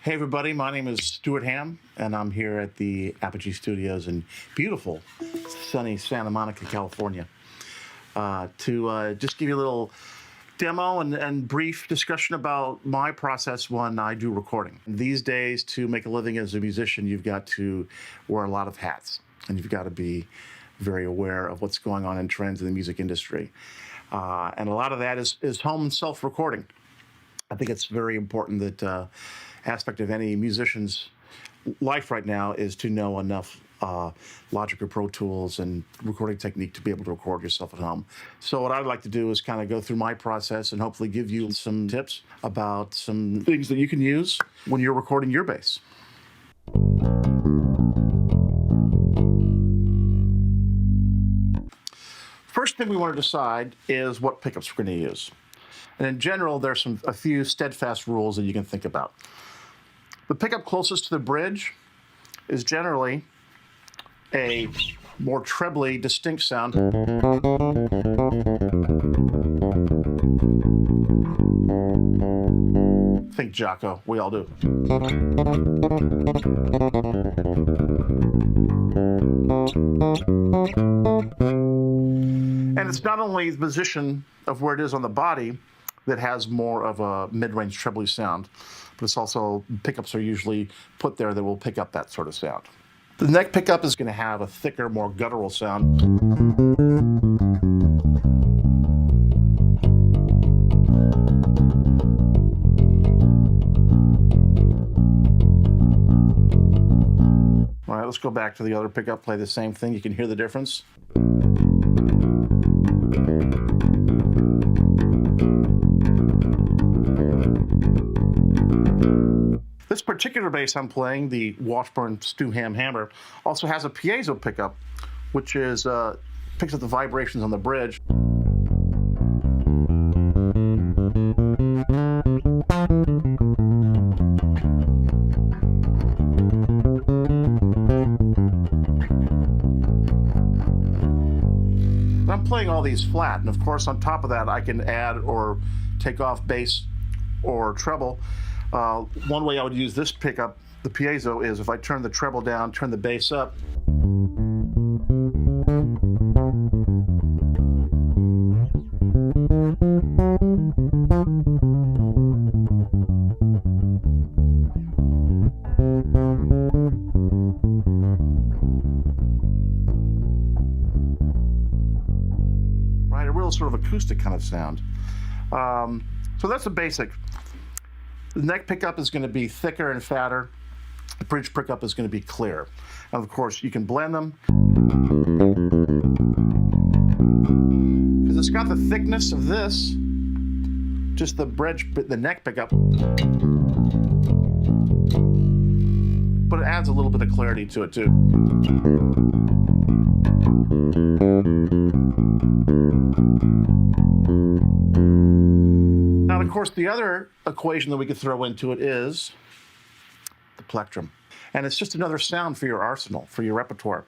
Hey everybody, my name is Stuart Hamm, and I'm here at the Apogee Studios in beautiful, sunny Santa Monica, California, to just give you a little demo and brief discussion about my process when I do recording. These days, to make a living as a musician, you've got to wear a lot of hats, and you've got to be very aware of what's going on in trends in the music industry. And a lot of that is home self-recording. I think it's very important that aspect of any musician's life right now is to know enough Logic or Pro Tools and recording technique to be able to record yourself at home. So what I'd like to do is kind of go through my process and hopefully give you some tips about some things that you can use when you're recording your bass. First thing we want to decide is what pickups we're going to use. And in general, there's a few steadfast rules that you can think about. The pickup closest to the bridge is generally a more trebly distinct sound. Think Jocko, we all do. And it's not only the position of where it is on the body that has more of a mid-range trebly sound, but it's also pickups are usually put there that will pick up that sort of sound. The neck pickup is going to have a thicker, more guttural sound. All right, let's go back to the other pickup, play the same thing. You can hear the difference. This particular bass I'm playing, the Washburn Stu Hamm hammer, also has a piezo pickup, which is picks up the vibrations on the bridge. And I'm playing all these flat, and of course on top of that I can add or take off bass or treble. One way I would use this pickup, the piezo, is if I turn the treble down, turn the bass up. Right, a real sort of acoustic kind of sound. So that's the basic. The neck pickup is going to be thicker and fatter. The bridge pickup is going to be clear. And of course, you can blend them because it's got the thickness of this, just the neck pickup, but it adds a little bit of clarity to it too. Now, of course, the other equation that we could throw into it is the plectrum. And it's just another sound for your arsenal, for your repertoire.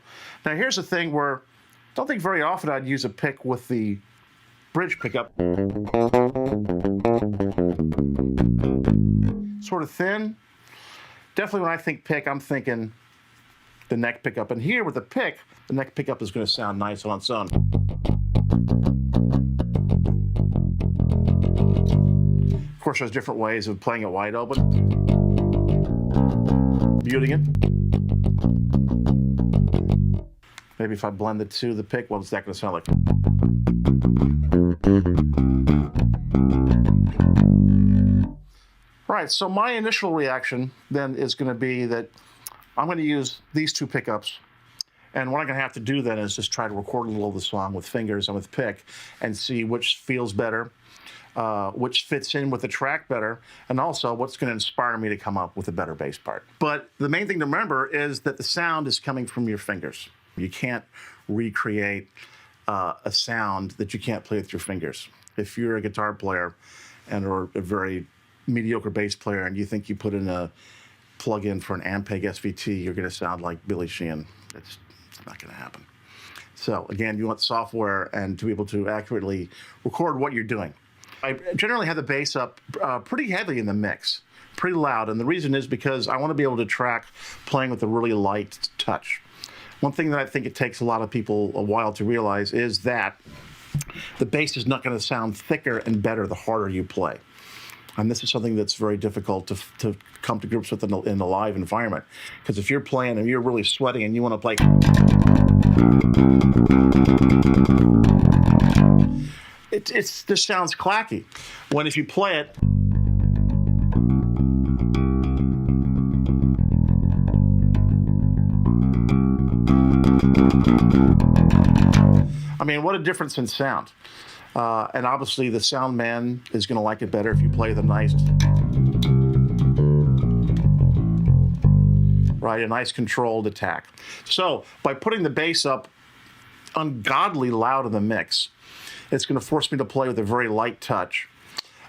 Now, here's the thing where I don't think very often I'd use a pick with the bridge pickup. Sort of thin. Definitely when I think pick, I'm thinking the neck pickup. And here with the pick, the neck pickup is going to sound nice on its own. Of course, there's different ways of playing it wide open. Muting it. Maybe if I blend the two, the pick, what's that going to sound like? Right, so my initial reaction then is going to be that I'm going to use these two pickups. And what I'm going to have to do then is just try to record a little of the song with fingers and with pick and see which feels better, which fits in with the track better, and also what's going to inspire me to come up with a better bass part. But the main thing to remember is that the sound is coming from your fingers. You can't recreate a sound that you can't play with your fingers. If you're a guitar player or a very mediocre bass player and you think you put in a plug-in for an Ampeg SVT, you're going to sound like Billy Sheehan. It's not going to happen. So again, you want software and to be able to accurately record what you're doing. I generally have the bass up pretty heavy in the mix, pretty loud. And the reason is because I want to be able to track playing with a really light touch. One thing that I think it takes a lot of people a while to realize is that the bass is not going to sound thicker and better the harder you play. And this is something that's very difficult to come to grips with in a live environment. Because if you're playing and you're really sweating and you want to play, it just sounds clacky. When if you play it, I mean, what a difference in sound. And obviously the sound man is going to like it better if you play the nice, right, a nice controlled attack. So by putting the bass up ungodly loud in the mix, it's going to force me to play with a very light touch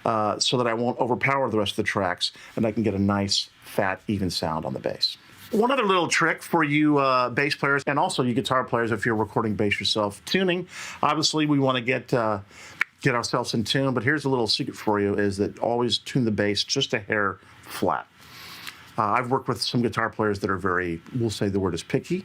so that I won't overpower the rest of the tracks and I can get a nice, fat, even sound on the bass. One other little trick for you bass players and also you guitar players if you're recording bass yourself. Tuning, obviously we want to get ourselves in tune, but here's a little secret for you is that always tune the bass just a hair flat. I've worked with some guitar players that are very, we'll say the word is picky.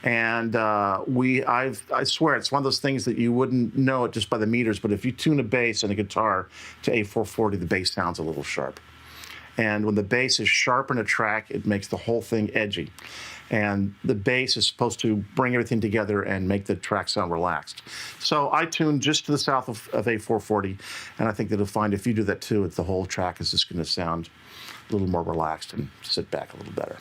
And I swear it's one of those things that you wouldn't know it just by the meters, but if you tune a bass and a guitar to A440, the bass sounds a little sharp. And when the bass is sharp in a track, it makes the whole thing edgy. And the bass is supposed to bring everything together and make the track sound relaxed. So I tune just to the south of A440, and I think that you'll find if you do that too, the whole track is just going to sound a little more relaxed and sit back a little better.